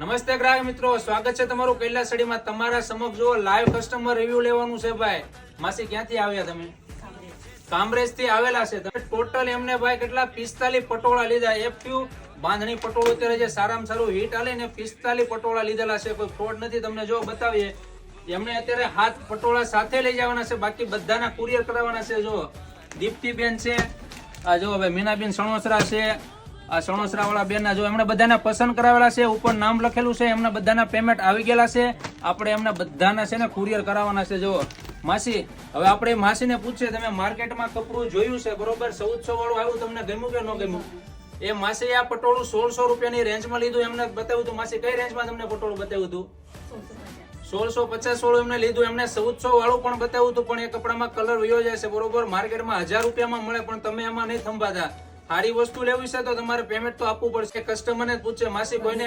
નમસ્તે ગ્રાહક મિત્રો, સ્વાગત છે તમારું કૈલાસ સાડીમાં। તમારા સમક્ષ જો લાઈવ કસ્ટમર રિવ્યુ લેવાનું છે ભાઈ। માસી ક્યાંથી આવ્યા તમે? કામરેજ થી આવેલા છે તમે। ટોટલ એમને ભાઈ કેટલા 45 પટોળા લીધા। એફયુ બાંધણી પટોળું અત્યારે જે સારામાં સારું હિટ આલે ને 45 પટોળા લીધેલા છે, કોઈ ફ્રોડ નથી। તમને જો બતાવીએ, એમને અત્યારે 7 પટોળા સાથે લઈ જવાના છે, બાકી બધાના કુરિયર કરાવવાના છે। જો દીપ્તિબેન છે, આ જો ભાઈ મીનાબેન સણોસરા છે, આ સણોસરા વાળા બેન ના જો એમને બધાને પસંદ કરાવેલા છે, ઉપર નામ લખેલું છે, એમના બધાના પેમેન્ટ આવી ગયેલા છે। આપણે એમના બધાના છે ને કુરિયર કરાવવાના છે। જો માસી, હવે આપણે માસીને પૂછીએ, તમે માર્કેટમાં કપડું જોયું છે બરોબર, 1400 વાળું આવ્યું, તમને ગમ્યું કે ન ગમ્યું? એ માસી આ પટોળું 1600 રૂપિયાની રેન્જમાં લીધું, એમને બતાવ્યું હતું। માસી કઈ રેન્જમાં તમને પટોળું બતાવ્યું હતું? 1650 વાળું એમને લીધું, એમને 1400 વાળું પણ બતાવ્યું હતું, પણ એ કપડામાં કલર વયો જાય છે બરોબર। માર્કેટમાં 1000 રૂપિયામાં મળે, પણ તમે એમાં નહીં થંભાતા। સારી વસ્તુ લેવી છે તો તમારે પેમેન્ટ તો આપવું પડશે। કસ્ટમરને પૂછે માસી, કોઈને